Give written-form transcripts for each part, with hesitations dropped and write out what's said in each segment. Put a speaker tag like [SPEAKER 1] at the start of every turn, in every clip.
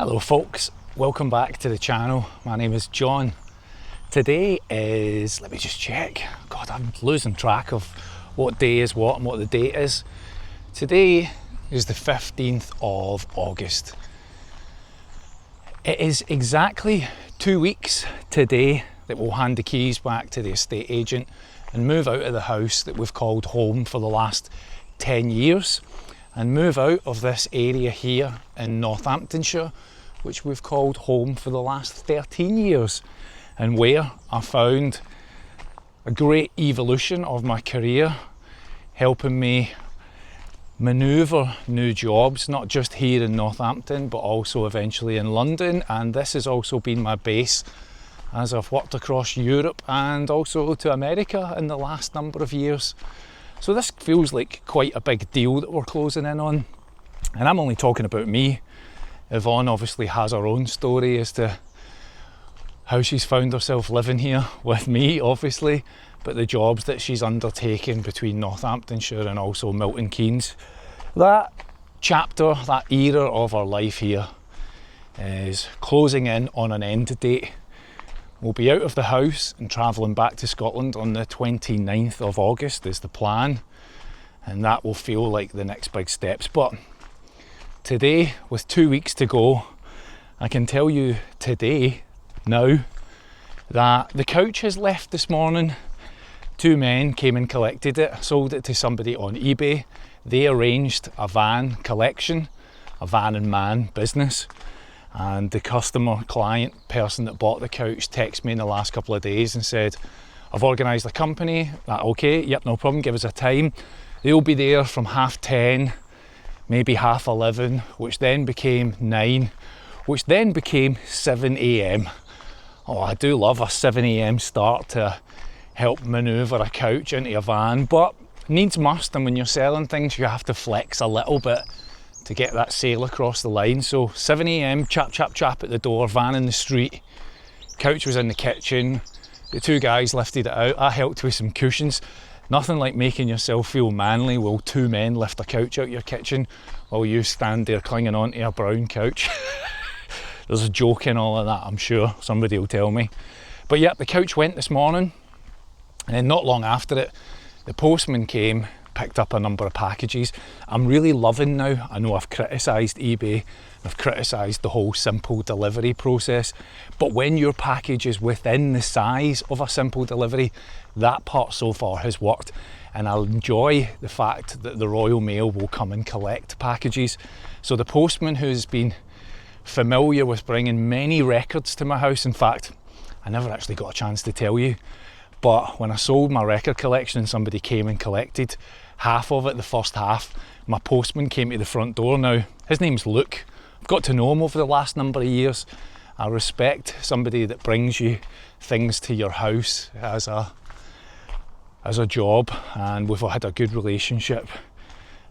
[SPEAKER 1] Hello folks, welcome back to the channel. My name is John. Today is, let me just check. God, I'm losing track of what day is what and what the date is. Today is the 15th of August. It is exactly 2 weeks today that we'll hand the keys back to the estate agent and move out of the house that we've called home for the last 10 years and move out of this area here in Northamptonshire, which we've called home for the last 13 years, and where I found a great evolution of my career, helping me manoeuvre new jobs, not just here in Northampton, but also eventually in London. And this has also been my base as I've worked across Europe and also to America in the last number of years. So this feels like quite a big deal that we're closing in on. And I'm only talking about me. Yvonne obviously has her own story as to how she's found herself living here with me, obviously, but the jobs that she's undertaken between Northamptonshire and also Milton Keynes. That chapter, that era of our life here is closing in on an end date. We'll be out of the house and travelling back to Scotland on the 29th of August is the plan, and that will feel like the next big steps. But today, with 2 weeks to go, I can tell you today, now, that the couch has left this morning. Two men came and collected it, sold it to somebody on eBay. They arranged a van collection, a van and man business. And the customer, client, person that bought the couch texted me in the last couple of days and said, I've organised a company. Okay, yep, no problem, give us a time. They'll be there from 10:30, maybe 11:30, which then became 9, which then became 7 a.m. Oh, I do love a 7 a.m. start to help manoeuvre a couch into a van, but needs must, and when you're selling things you have to flex a little bit to get that sale across the line. So 7 a.m, chap at the door, van in the street, couch was in the kitchen, the two guys lifted it out, I helped with some cushions. Nothing like making yourself feel manly while two men lift a couch out your kitchen while you stand there clinging onto a brown couch. There's a joke in all of that, I'm sure, somebody will tell me. But yeah, the couch went this morning, and then not long after it, the postman came, picked up a number of packages. I'm really loving now, I know I've criticised eBay, I've criticised the whole simple delivery process, but when your package is within the size of a simple delivery, that part so far has worked. And I'll enjoy the fact that the Royal Mail will come and collect packages. So the postman, who's been familiar with bringing many records to my house, in fact, I never actually got a chance to tell you, but when I sold my record collection and somebody came and collected half of it, the first half, my postman came to the front door. Now, his name's Luke. I've got to know him over the last number of years. I respect somebody that brings you things to your house as a job, and we've had a good relationship.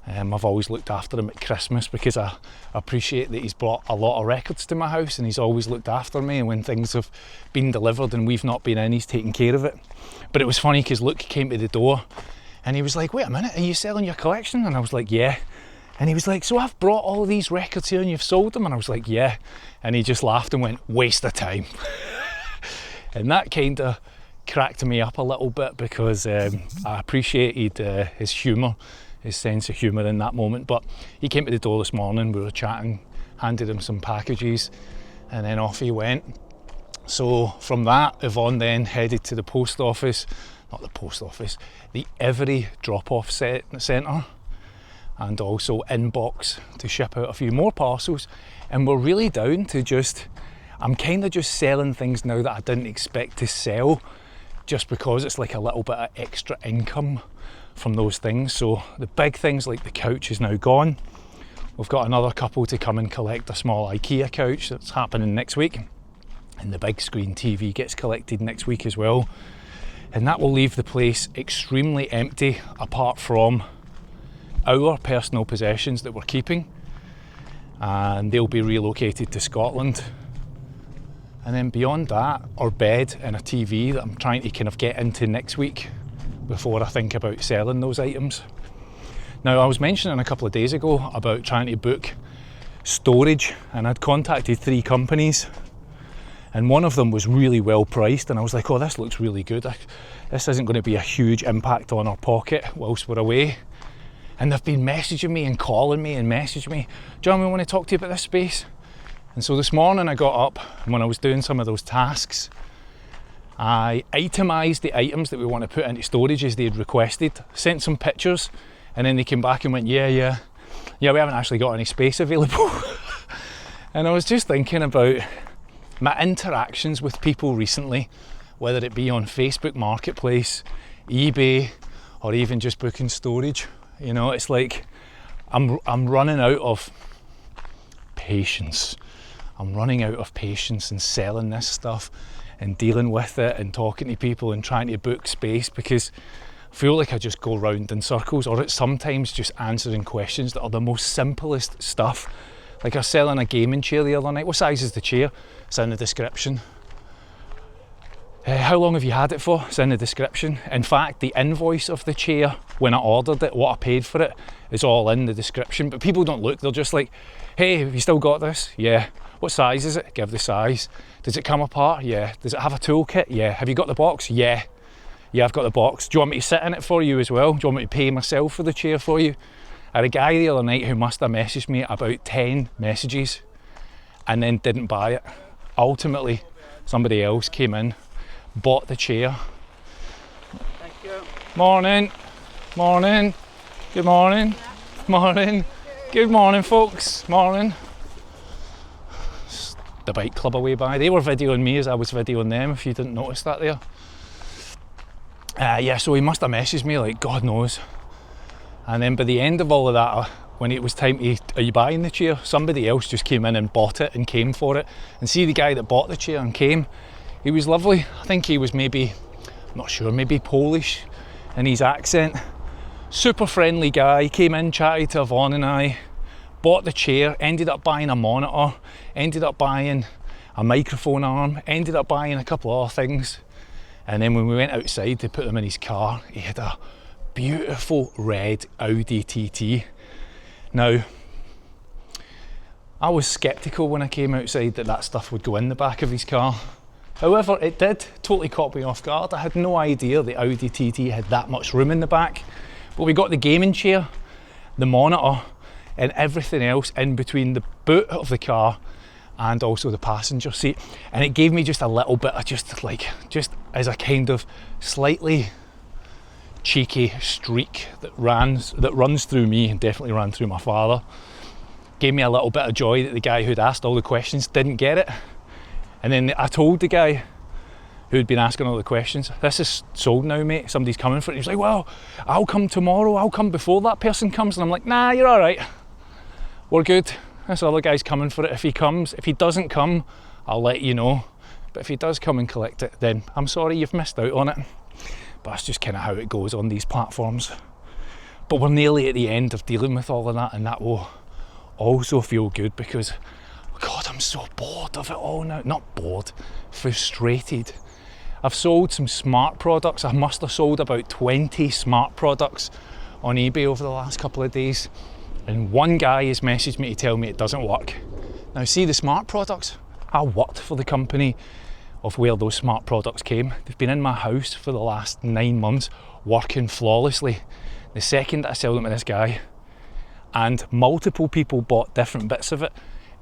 [SPEAKER 1] I've always looked after him at Christmas because I appreciate that he's brought a lot of records to my house, and he's always looked after me, and when things have been delivered and we've not been in, he's taken care of it. But it was funny because Luke came to the door and he was like, wait a minute, are you selling your collection? And I was like, yeah. And he was like, so I've brought all these records here and you've sold them? And I was like, yeah. And he just laughed and went, waste of time. And that kind of cracked me up a little bit because I appreciated his humour, his sense of humour in that moment. But he came to the door this morning, we were chatting, handed him some packages, and then off he went. So from that, Yvonne then headed to the post office, not the post office, the Every drop-off centre, and also Inbox to ship out a few more parcels. And we're really down to just, I'm kind of just selling things now that I didn't expect to sell, just because it's like a little bit of extra income from those things. So the big things like the couch is now gone. We've got another couple to come and collect a small IKEA couch that's happening next week, and the big screen TV gets collected next week as well. And that will leave the place extremely empty apart from our personal possessions that we're keeping, and they'll be relocated to Scotland. And then beyond that, our bed and a TV that I'm trying to kind of get into next week before I think about selling those items. Now, I was mentioning a couple of days ago about trying to book storage, and I'd contacted 3 companies, and one of them was really well priced, and I was like, oh, this looks really good. This isn't going to be a huge impact on our pocket whilst we're away. And they've been messaging me and calling me and messaging me, John, we want to talk to you about this space. And so this morning I got up, and when I was doing some of those tasks, I itemised the items that we want to put into storage as they had requested, sent some pictures, and then they came back and went, yeah, we haven't actually got any space available. And I was just thinking about my interactions with people recently, whether it be on Facebook Marketplace, eBay, or even just booking storage. You know, it's like I'm running out of patience. I'm running out of patience in selling this stuff and dealing with it and talking to people and trying to book space, because I feel like I just go round in circles, or it's sometimes just answering questions that are the most simplest stuff. Like I was selling a gaming chair the other night. What size is the chair? It's in the description. How long have you had it for? It's in the description. In fact, the invoice of the chair, when I ordered it, what I paid for it, is all in the description. But people don't look, they're just like, hey, have you still got this? Yeah. What size is it? Give the size. Does it come apart? Yeah. Does it have a toolkit? Yeah. Have you got the box? Yeah. Yeah, I've got the box. Do you want me to sit in it for you as well? Do you want me to pay myself for the chair for you? I had a guy the other night who must have messaged me about 10 messages and then didn't buy it. Ultimately, somebody else came in, bought the chair.
[SPEAKER 2] Thank you.
[SPEAKER 1] Morning. Morning. Good morning. Morning. Good morning, folks. Morning. The bike club away by. They were videoing me as I was videoing them, if you didn't notice that there. Yeah, so he must have messaged me like God knows. And then by the end of all of that, when it was time to, are you buying the chair? Somebody else just came in and bought it and came for it. And see the guy that bought the chair and came, he was lovely. I think he was maybe, I'm not sure, maybe Polish in his accent. Super friendly guy, came in, chatted to Yvonne and I, bought the chair, ended up buying a monitor, ended up buying a microphone arm, ended up buying a couple of other things. And then when we went outside to put them in his car, he had a beautiful red Audi TT. Now, I was sceptical when I came outside that stuff would go in the back of his car. However, it did, totally caught me off guard. I had no idea the Audi TT had that much room in the back. But we got the gaming chair, the monitor, and everything else in between the boot of the car and also the passenger seat. And it gave me just a little bit of just as a kind of slightly cheeky streak that runs through me, and definitely ran through my father. Gave me a little bit of joy that the guy who'd asked all the questions didn't get it. And then I told the guy who'd been asking all the questions, this is sold now, mate, somebody's coming for it. He was like, well, I'll come tomorrow, I'll come before that person comes. And I'm like, nah, you're all right, we're good. This other guy's coming for it. If he comes, if he doesn't come, I'll let you know. But if he does come and collect it, then I'm sorry, you've missed out on it. But that's just kind of how it goes on these platforms. But we're nearly at the end of dealing with all of that, and that will also feel good because, God, I'm so bored of it all now. Not bored, frustrated. I've sold some smart products. I must have sold about 20 smart products on eBay over the last couple of days. And one guy has messaged me to tell me it doesn't work. Now see, the smart products, I worked for the company of where those smart products came. They've been in my house for the last 9 months, working flawlessly. The second I sell them to this guy, and multiple people bought different bits of it,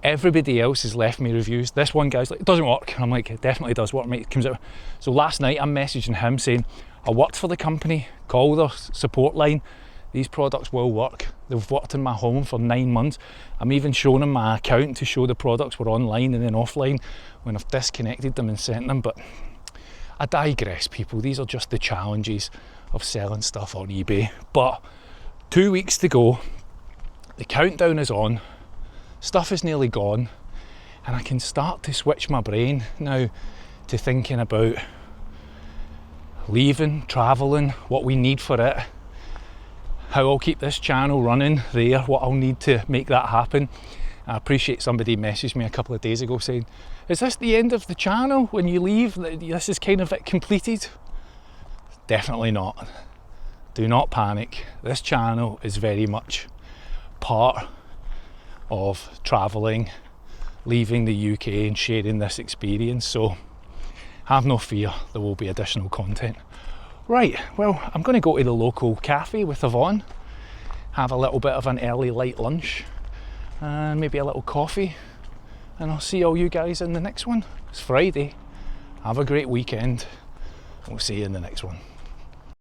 [SPEAKER 1] everybody else has left me reviews. This one guy's like, it doesn't work. And I'm like, it definitely does work, mate. It comes out. So last night I'm messaging him saying, I worked for the company, call their support line. These products will work. They've worked in my home for 9 months. I'm even showing them my account to show the products were online and then offline when I've disconnected them and sent them. But I digress, people. These are just the challenges of selling stuff on eBay. But 2 weeks to go, the countdown is on, stuff is nearly gone, and I can start to switch my brain now to thinking about leaving, travelling, what we need for it, how I'll keep this channel running there, what I'll need to make that happen. I appreciate somebody messaged me a couple of days ago saying, is this the end of the channel when you leave? This is kind of it completed? Definitely not. Do not panic. This channel is very much part of travelling, leaving the UK and sharing this experience. So have no fear, there will be additional content. Right, well, I'm going to go to the local cafe with Yvonne, have a little bit of an early light lunch and maybe a little coffee, and I'll see all you guys in the next one. It's Friday. Have a great weekend. We'll see you in the next one.